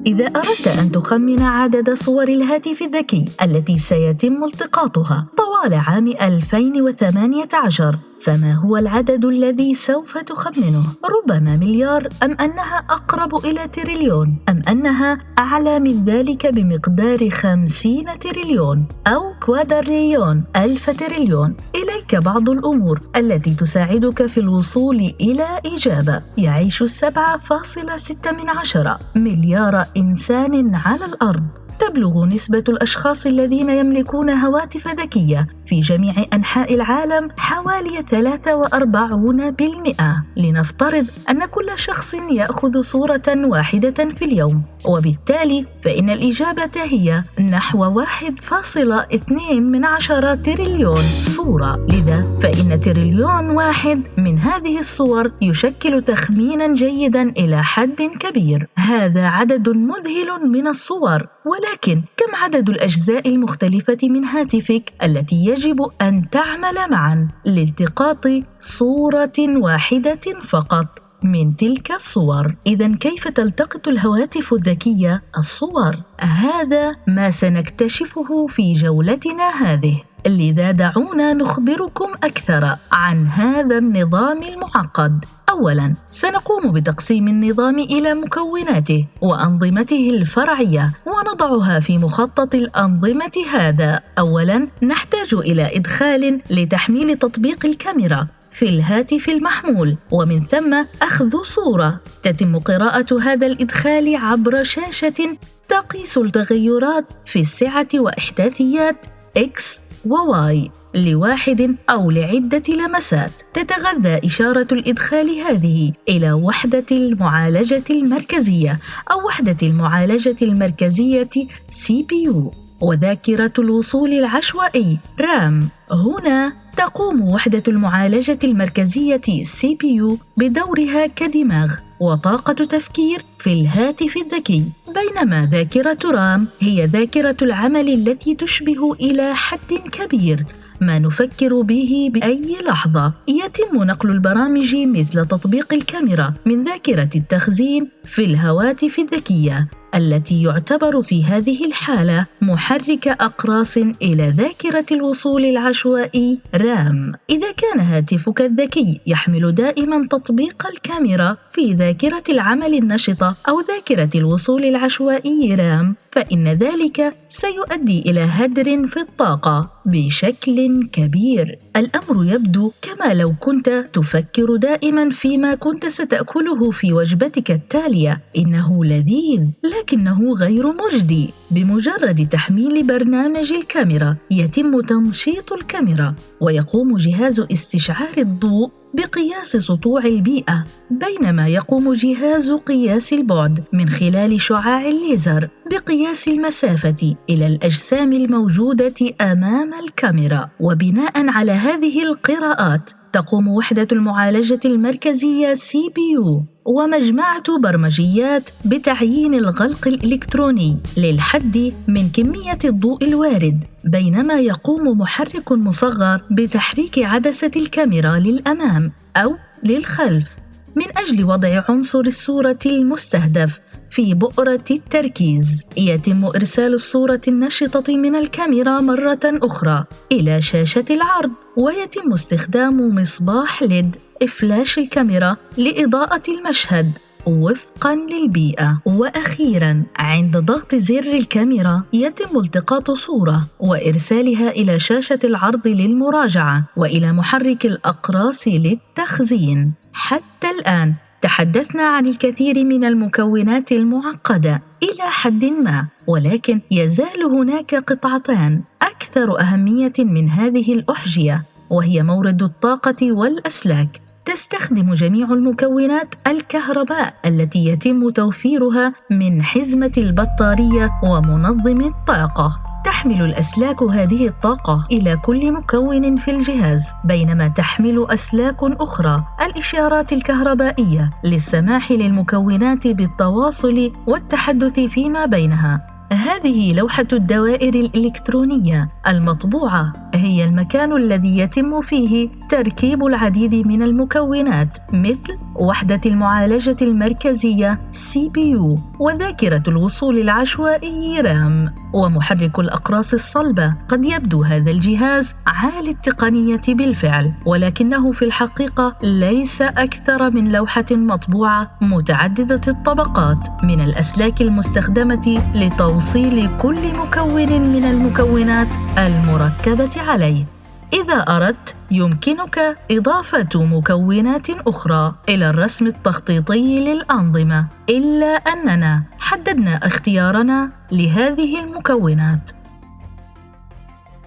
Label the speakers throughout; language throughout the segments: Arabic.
Speaker 1: إذا أردت أن تخمن عدد صور الهاتف الذكي التي سيتم التقاطها طوال عام 2018، فما هو العدد الذي سوف تخمنه؟ ربما مليار، أم أنها أقرب إلى تريليون، أم أنها أعلى من ذلك بمقدار 50 تريليون، أو كوادرليون 1000 تريليون؟ إليك بعض الأمور التي تساعدك في الوصول إلى إجابة. يعيش 7.6 مليار إنسان على الأرض. تبلغ نسبة الأشخاص الذين يملكون هواتف ذكية في جميع أنحاء العالم حوالي 43%. لنفترض أن كل شخص يأخذ صورة واحدة في اليوم، وبالتالي فإن الإجابة هي نحو 1.2 تريليون صورة. لذا فإن تريليون واحد من هذه الصور يشكل تخمينا جيدا إلى حد كبير. هذا عدد مذهل من الصور، ولكن كم عدد الأجزاء المختلفة من هاتفك التي يجب أن تعمل معا لالتقاط صورة واحدة فقط من تلك الصور؟ إذن كيف تلتقط الهواتف الذكية الصور؟ هذا ما سنكتشفه في جولتنا هذه. لذا دعونا نخبركم أكثر عن هذا النظام المعقد. أولاً، سنقوم بتقسيم النظام إلى مكوناته وأنظمته الفرعية ونضعها في مخطط الأنظمة هذا. أولاً، نحتاج إلى إدخال لتحميل تطبيق الكاميرا في الهاتف المحمول، ومن ثم أخذ صورة. تتم قراءة هذا الإدخال عبر شاشة تقيس التغيرات في السعة وإحداثيات X وواي لواحد أو لعدة لمسات. تتغذى إشارة الإدخال هذه إلى وحدة المعالجة المركزية أو وحدة المعالجة المركزية CPU وذاكرة الوصول العشوائي RAM. هنا تقوم وحدة المعالجة المركزية CPU بدورها كدماغ وطاقة تفكير في الهاتف الذكي، بينما ذاكرة رام هي ذاكرة العمل التي تشبه إلى حد كبير ما نفكر به بأي لحظة. يتم نقل البرامج مثل تطبيق الكاميرا من ذاكرة التخزين في الهواتف الذكية التي يعتبر في هذه الحالة محرك أقراص إلى ذاكرة الوصول العشوائي RAM. إذا كان هاتفك الذكي يحمل دائما تطبيق الكاميرا في ذاكرة العمل النشطة أو ذاكرة الوصول العشوائي RAM، فإن ذلك سيؤدي إلى هدر في الطاقة بشكل كبير. الأمر يبدو كما لو كنت تفكر دائما فيما كنت ستأكله في وجبتك التالية. إنه لذيذ لكنه غير مجدي. بمجرد تحميل برنامج الكاميرا يتم تنشيط الكاميرا، ويقوم جهاز استشعار الضوء بقياس سطوع البيئة، بينما يقوم جهاز قياس البعد من خلال شعاع الليزر بقياس المسافة إلى الأجسام الموجودة أمام الكاميرا. وبناء على هذه القراءات تقوم وحدة المعالجة المركزية CPU ومجموعة برمجيات بتعيين الغلق الإلكتروني للحد من كمية الضوء الوارد، بينما يقوم محرك مصغر بتحريك عدسة الكاميرا للأمام أو للخلف من أجل وضع عنصر الصورة المستهدف في بؤرة التركيز. يتم إرسال الصورة النشطة من الكاميرا مرة أخرى إلى شاشة العرض، ويتم استخدام مصباح LED فلاش الكاميرا لإضاءة المشهد وفقاً للبيئة. وأخيراً، عند ضغط زر الكاميرا يتم التقاط صورة وإرسالها إلى شاشة العرض للمراجعة وإلى محرك الأقراص للتخزين. حتى الآن تحدثنا عن الكثير من المكونات المعقدة إلى حد ما، ولكن يزال هناك قطعتان أكثر أهمية من هذه الأحجية، وهي مورد الطاقة والأسلاك. تستخدم جميع المكونات الكهرباء التي يتم توفيرها من حزمة البطارية ومنظم الطاقة. تحمل الأسلاك هذه الطاقة إلى كل مكون في الجهاز، بينما تحمل أسلاك أخرى الإشارات الكهربائية للسماح للمكونات بالتواصل والتحدث فيما بينها. هذه لوحة الدوائر الإلكترونية المطبوعة هي المكان الذي يتم فيه تركيب العديد من المكونات مثل وحدة المعالجة المركزية CPU، وذاكرة الوصول العشوائي RAM، ومحرك الأقراص الصلبة. قد يبدو هذا الجهاز عالي التقنية بالفعل، ولكنه في الحقيقة ليس أكثر من لوحة مطبوعة متعددة الطبقات من الأسلاك المستخدمة لتوصيل كل مكون من المكونات المركبة عليه. إذا أردت يمكنك إضافة مكونات أخرى إلى الرسم التخطيطي للأنظمة، إلا أننا حددنا اختيارنا لهذه المكونات.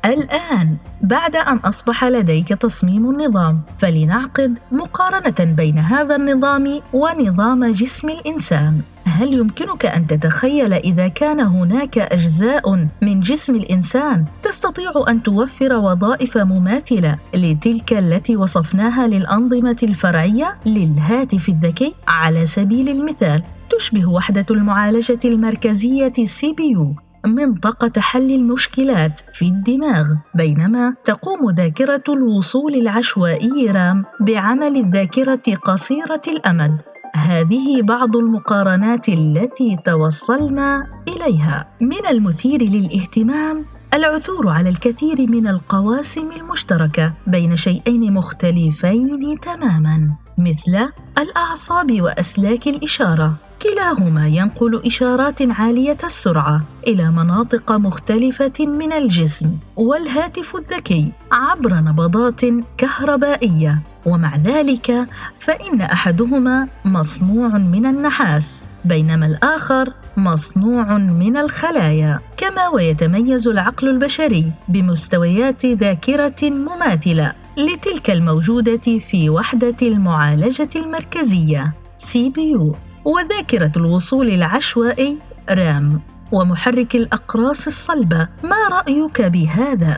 Speaker 1: الآن بعد أن أصبح لديك تصميم النظام، فلنعقد مقارنة بين هذا النظام ونظام جسم الإنسان. هل يمكنك أن تتخيل إذا كان هناك أجزاء من جسم الإنسان تستطيع أن توفر وظائف مماثلة لتلك التي وصفناها للأنظمة الفرعية للهاتف الذكي؟ على سبيل المثال، تشبه وحدة المعالجة المركزية CPU منطقة حل المشكلات في الدماغ، بينما تقوم ذاكرة الوصول العشوائي RAM بعمل الذاكرة قصيرة الأمد. هذه بعض المقارنات التي توصلنا إليها. من المثير للاهتمام العثور على الكثير من القواسم المشتركة بين شيئين مختلفين تماماً، مثل الأعصاب وأسلاك الإشارة. كلاهما ينقل إشارات عالية السرعة إلى مناطق مختلفة من الجسم، والهاتف الذكي عبر نبضات كهربائية. ومع ذلك فإن أحدهما مصنوع من النحاس، بينما الآخر مصنوع من الخلايا. كما ويتميز العقل البشري بمستويات ذاكرة مماثلة لتلك الموجودة في وحدة المعالجة المركزية CPU، وذاكرة الوصول العشوائي RAM، ومحرك الأقراص الصلبة. ما رأيك بهذا؟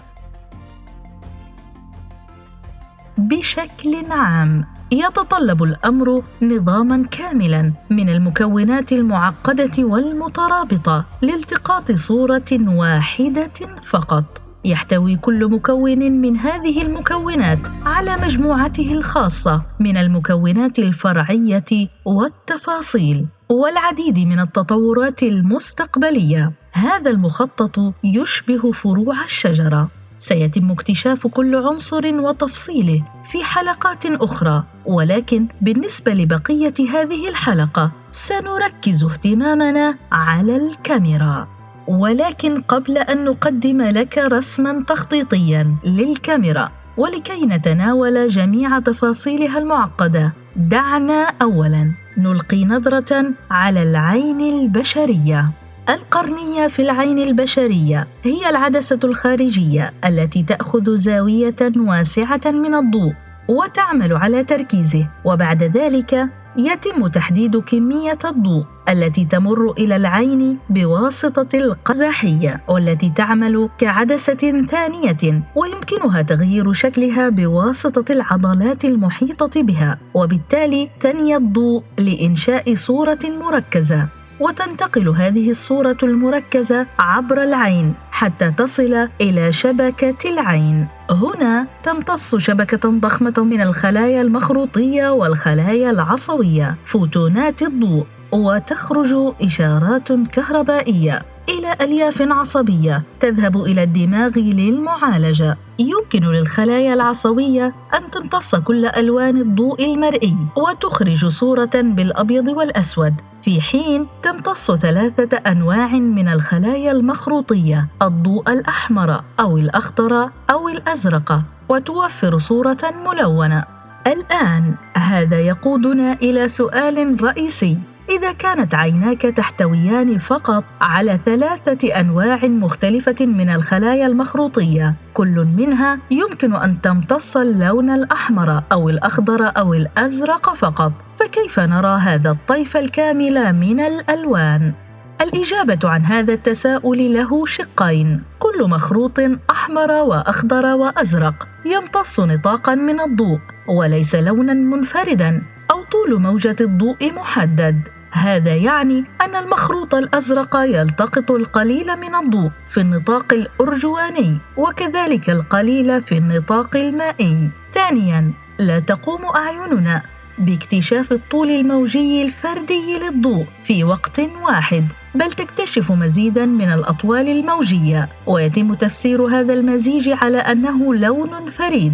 Speaker 1: بشكل عام، يتطلب الأمر نظاماً كاملاً من المكونات المعقدة والمترابطة لالتقاط صورة واحدة فقط. يحتوي كل مكون من هذه المكونات على مجموعته الخاصة من المكونات الفرعية والتفاصيل والعديد من التطورات المستقبلية. هذا المخطط يشبه فروع الشجرة. سيتم اكتشاف كل عنصر وتفصيله في حلقات أخرى، ولكن بالنسبة لبقية هذه الحلقة سنركز اهتمامنا على الكاميرا. ولكن قبل أن نقدم لك رسماً تخطيطياً للكاميرا ولكي نتناول جميع تفاصيلها المعقدة، دعنا أولاً نلقي نظرة على العين البشرية. القرنية في العين البشرية هي العدسة الخارجية التي تأخذ زاوية واسعة من الضوء وتعمل على تركيزه، وبعد ذلك يتم تحديد كمية الضوء التي تمر إلى العين بواسطة القزحية، والتي تعمل كعدسة ثانية ويمكنها تغيير شكلها بواسطة العضلات المحيطة بها، وبالتالي ثني الضوء لإنشاء صورة مركزة. وتنتقل هذه الصورة المركزة عبر العين حتى تصل إلى شبكة العين. هنا تمتص شبكة ضخمة من الخلايا المخروطية والخلايا العصبية فوتونات الضوء، وتخرج إشارات كهربائية إلى ألياف عصبية تذهب إلى الدماغ للمعالجة. يمكن للخلايا العصبية أن تمتص كل ألوان الضوء المرئي وتخرج صورة بالأبيض والأسود، في حين تمتص 3 أنواع من الخلايا المخروطية: الضوء الأحمر أو الأخضر أو الأزرق، وتوفر صورة ملونة. الآن هذا يقودنا إلى سؤال رئيسي: إذا كانت عيناك تحتويان فقط على 3 أنواع مختلفة من الخلايا المخروطية، كل منها يمكن أن تمتص اللون الأحمر أو الأخضر أو الأزرق فقط، فكيف نرى هذا الطيف الكامل من الألوان؟ الإجابة عن هذا التساؤل له شقين: كل مخروط أحمر وأخضر وأزرق يمتص نطاقاً من الضوء وليس لوناً منفرداً أو طول موجة الضوء محدد. هذا يعني أن المخروط الأزرق يلتقط القليل من الضوء في النطاق الأرجواني، وكذلك القليل في النطاق المائي. ثانياً، لا تقوم أعيننا باكتشاف الطول الموجي الفردي للضوء في وقت واحد، بل تكتشف مزيداً من الأطوال الموجية، ويتم تفسير هذا المزيج على أنه لون فريد.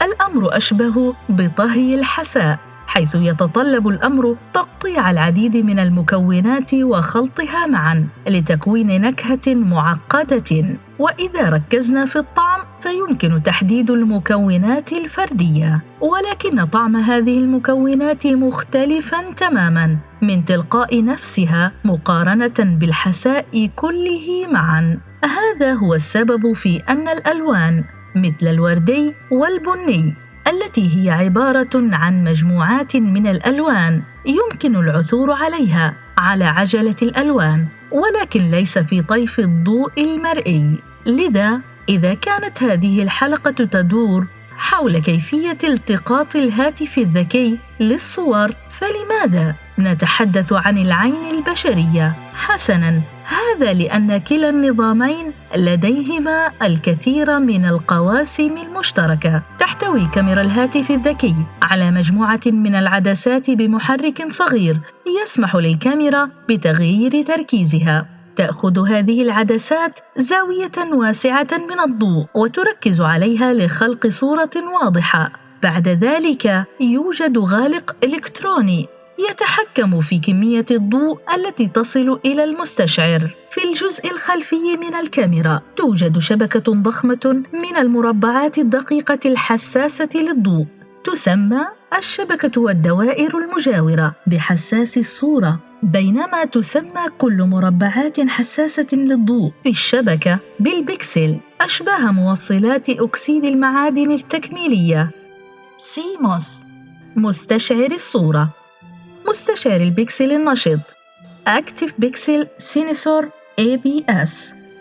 Speaker 1: الأمر أشبه بطهي الحساء، حيث يتطلب الأمر تقطيع العديد من المكونات وخلطها معاً لتكوين نكهة معقدة. وإذا ركزنا في الطعم فيمكن تحديد المكونات الفردية، ولكن طعم هذه المكونات مختلفاً تماماً من تلقاء نفسها مقارنة بالحساء كله معاً. هذا هو السبب في أن الألوان مثل الوردي والبني، التي هي عبارة عن مجموعات من الألوان يمكن العثور عليها على عجلة الألوان، ولكن ليس في طيف الضوء المرئي. لذا إذا كانت هذه الحلقة تدور حول كيفية التقاط الهاتف الذكي للصور، فلماذا نتحدث عن العين البشرية؟ حسناً، هذا لأن كلا النظامين لديهما الكثير من القواسم المشتركة. تحتوي كاميرا الهاتف الذكي على مجموعة من العدسات بمحرك صغير يسمح للكاميرا بتغيير تركيزها. تأخذ هذه العدسات زاوية واسعة من الضوء وتركز عليها لخلق صورة واضحة. بعد ذلك يوجد غالق إلكتروني يتحكم في كمية الضوء التي تصل إلى المستشعر. في الجزء الخلفي من الكاميرا توجد شبكة ضخمة من المربعات الدقيقة الحساسة للضوء، تسمى الشبكة والدوائر المجاورة بحساس الصورة، بينما تسمى كل مربعات حساسة للضوء في الشبكة بالبكسل، أشباه موصلات أكسيد المعادن التكميلية. سيموس، مستشعر الصورة. مستشعر البكسل النشط Active Pixel Sensor APS،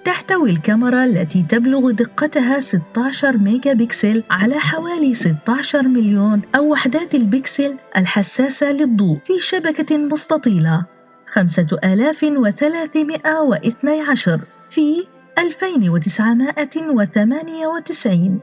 Speaker 1: تحتوي الكاميرا التي تبلغ دقتها 16 ميجا بكسل على حوالي 16 مليون أو وحدات البكسل الحساسة للضوء في شبكة مستطيلة 5312 في 2998.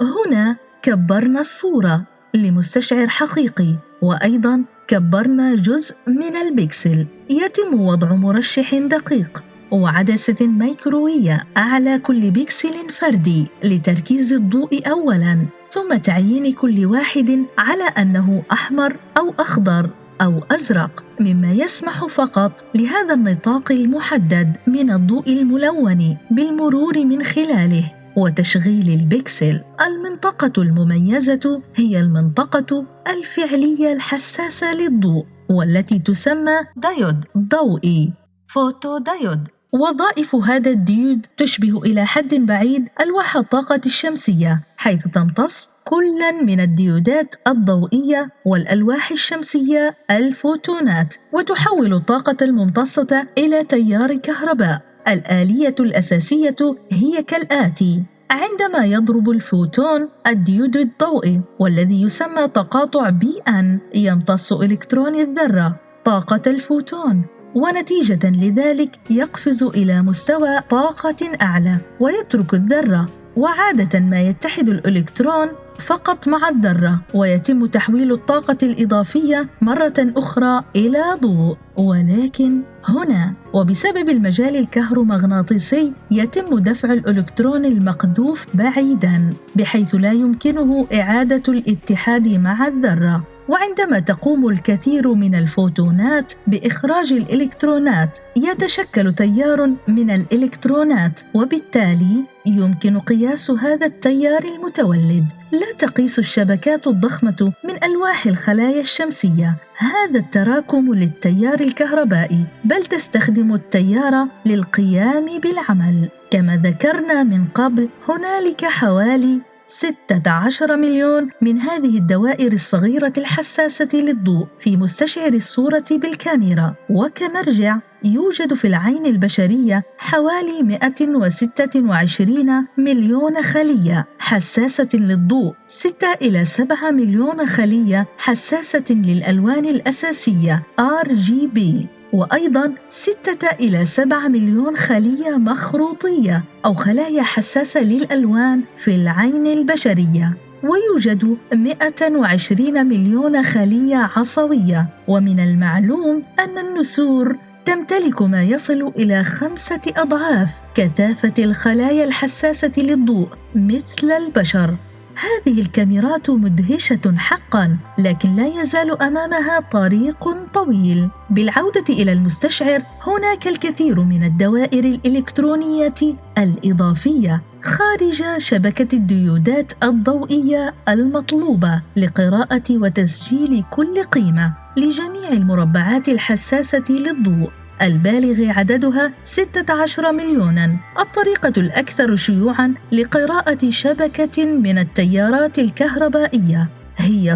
Speaker 1: هنا كبرنا الصورة لمستشعر حقيقي، وأيضاً كبرنا جزء من البكسل. يتم وضع مرشح دقيق وعدسة ميكروية أعلى كل بكسل فردي لتركيز الضوء أولاً، ثم تعيين كل واحد على أنه أحمر أو أخضر أو أزرق، مما يسمح فقط لهذا النطاق المحدد من الضوء الملون بالمرور من خلاله وتشغيل البكسل. المنطقة المميزة هي المنطقة الفعلية الحساسة للضوء، والتي تسمى دايود ضوئي فوتو دايود. وظائف هذا الديود تشبه إلى حد بعيد ألواح الطاقة الشمسية، حيث تمتص كلاً من الديودات الضوئية والألواح الشمسية الفوتونات، وتحول الطاقة الممتصة إلى تيار كهرباء. الآلية الأساسية هي كالآتي: عندما يضرب الفوتون الديود الضوئي والذي يسمى تقاطع بي يمتص إلكترون الذرة طاقة الفوتون، ونتيجة لذلك يقفز إلى مستوى طاقة أعلى ويترك الذرة، وعادة ما يتحد الإلكترون فقط مع الذرة ويتم تحويل الطاقة الإضافية مرة أخرى إلى ضوء. ولكن هنا وبسبب المجال الكهرومغناطيسي يتم دفع الإلكترون المقذوف بعيداً بحيث لا يمكنه إعادة الاتحاد مع الذرة، وعندما تقوم الكثير من الفوتونات بإخراج الإلكترونات يتشكل تيار من الإلكترونات، وبالتالي يمكن قياس هذا التيار المتولد. لا تقيس الشبكات الضخمة من ألواح الخلايا الشمسية هذا التراكم للتيار الكهربائي، بل تستخدم التيار للقيام بالعمل. كما ذكرنا من قبل، هنالك حوالي 16 مليون من هذه الدوائر الصغيرة الحساسة للضوء في مستشعر الصورة بالكاميرا، وكمرجع يوجد في العين البشرية حوالي 126 مليون خلية حساسة للضوء، 6 إلى 7 مليون خلية حساسة للألوان الأساسية RGB، وأيضاً 6 إلى 7 مليون خلية مخروطية أو خلايا حساسة للألوان في العين البشرية. ويوجد 120 مليون خلية عصبية، ومن المعلوم أن النسور تمتلك ما يصل إلى 5 أضعاف كثافة الخلايا الحساسة للضوء مثل البشر. هذه الكاميرات مدهشة حقاً، لكن لا يزال أمامها طريق طويل. بالعودة إلى المستشعر، هناك الكثير من الدوائر الإلكترونية الإضافية خارج شبكة الديودات الضوئية المطلوبة لقراءة وتسجيل كل قيمة لجميع المربعات الحساسة للضوء البالغ عددها 16 مليوناً. الطريقة الأكثر شيوعاً لقراءة شبكة من التيارات الكهربائية هي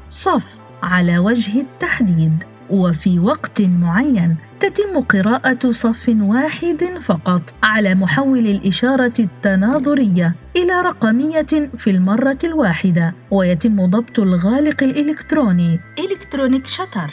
Speaker 1: صف على وجه التحديد، وفي وقت معين تتم قراءة صف واحد فقط على محول الإشارة التناظرية إلى رقمية في المرة الواحدة، ويتم ضبط الغالق الإلكتروني إلكترونيك شاتر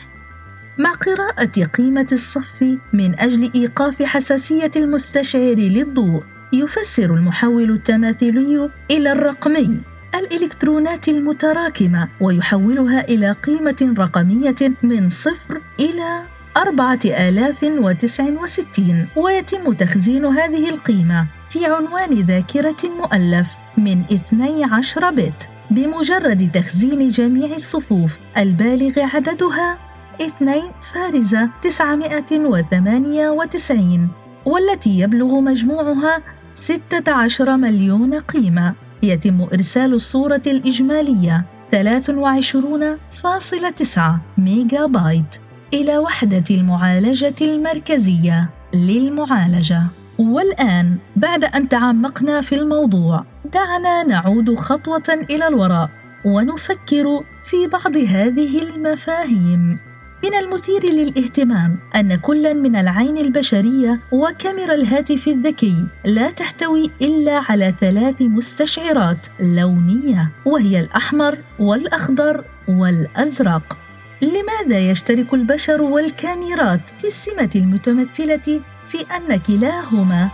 Speaker 1: مع قراءة قيمة الصف من أجل إيقاف حساسية المستشعر للضوء. يفسر المحول التماثيلي إلى الرقمي الإلكترونات المتراكمة ويحولها إلى قيمة رقمية من 0 إلى 4069، ويتم تخزين هذه القيمة في عنوان ذاكرة مؤلف من 12 بت. بمجرد تخزين جميع الصفوف البالغ عددها 2,998 والتي يبلغ مجموعها 16 مليون قيمة، يتم إرسال الصورة الإجمالية 23.9 ميجا بايت إلى وحدة المعالجة المركزية للمعالجة. والآن بعد أن تعمقنا في الموضوع، دعنا نعود خطوة إلى الوراء ونفكر في بعض هذه المفاهيم. من المثير للاهتمام أن كل من العين البشرية وكاميرا الهاتف الذكي لا تحتوي إلا على 3 مستشعرات لونية، وهي الأحمر والأخضر والأزرق. لماذا يشترك البشر والكاميرات في السمة المتمثلة في أن كلاهما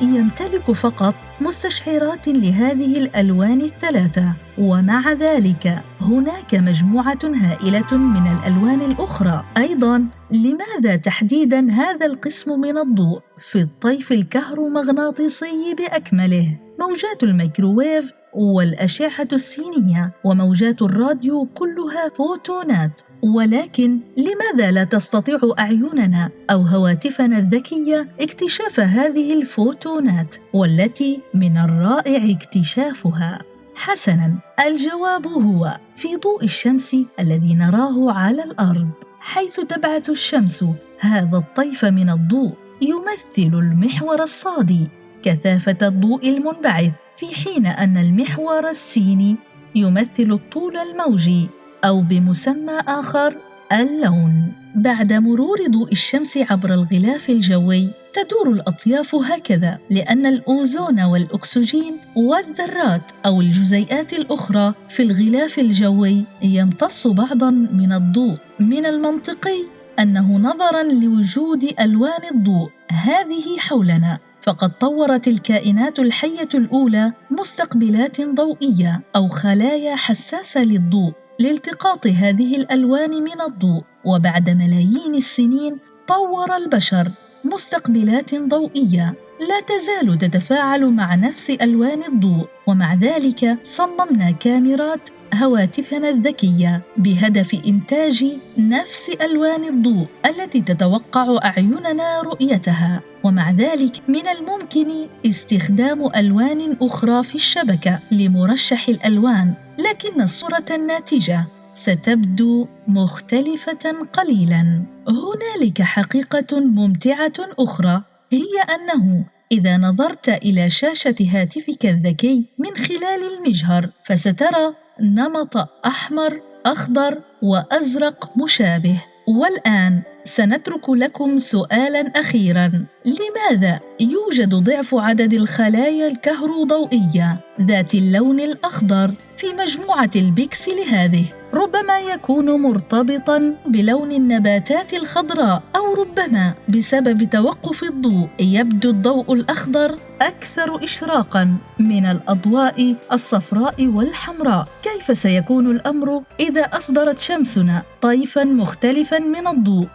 Speaker 1: يمتلك فقط مستشعرات لهذه الألوان ال3، ومع ذلك هناك مجموعة هائلة من الألوان الأخرى أيضاً؟ لماذا تحديداً هذا القسم من الضوء في الطيف الكهرومغناطيسي بأكمله؟ موجات الميكروويف والأشعة السينية وموجات الراديو كلها فوتونات، ولكن لماذا لا تستطيع أعيننا أو هواتفنا الذكية اكتشاف هذه الفوتونات والتي من الرائع اكتشافها؟ حسناً، الجواب هو في ضوء الشمس الذي نراه على الأرض. حيث تبعث الشمس هذا الطيف من الضوء يمثل المحور الصادي كثافة الضوء المنبعث، في حين أن المحور السيني يمثل الطول الموجي أو بمسمى آخر اللون. بعد مرور ضوء الشمس عبر الغلاف الجوي تدور الأطياف هكذا، لأن الأوزون والأكسجين والذرات أو الجزيئات الأخرى في الغلاف الجوي يمتص بعضاً من الضوء. من المنطقي أنه نظراً لوجود ألوان الضوء هذه حولنا، فقد طورت الكائنات الحية الأولى مستقبلات ضوئية أو خلايا حساسة للضوء لالتقاط هذه الألوان من الضوء. وبعد ملايين السنين طور البشر مستقبلات ضوئية لا تزال تتفاعل مع نفس ألوان الضوء، ومع ذلك صممنا كاميرات هواتفنا الذكية بهدف إنتاج نفس ألوان الضوء التي تتوقع أعيننا رؤيتها. ومع ذلك من الممكن استخدام ألوان أخرى في الشبكة لمرشح الألوان، لكن الصورة الناتجة ستبدو مختلفة قليلاً. هنالك حقيقة ممتعة أخرى، هي أنه إذا نظرت إلى شاشة هاتفك الذكي من خلال المجهر فسترى نمط أحمر، أخضر وأزرق مشابه. والآن سنترك لكم سؤالاً أخيراً: لماذا يوجد ضعف عدد الخلايا الكهروضوئية ذات اللون الأخضر في مجموعة البكسل هذه؟ ربما يكون مرتبطاً بلون النباتات الخضراء، أو ربما بسبب توقف الضوء يبدو الضوء الأخضر أكثر إشراقاً من الأضواء الصفراء والحمراء. كيف سيكون الأمر إذا أصدرت شمسنا طيفاً مختلفاً من الضوء؟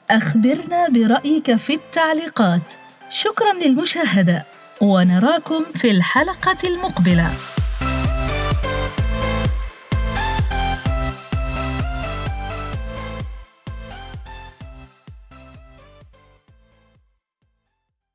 Speaker 1: أخبرنا برأيك في التعليقات. شكراً للمشاهدة، ونراكم في الحلقة المقبلة.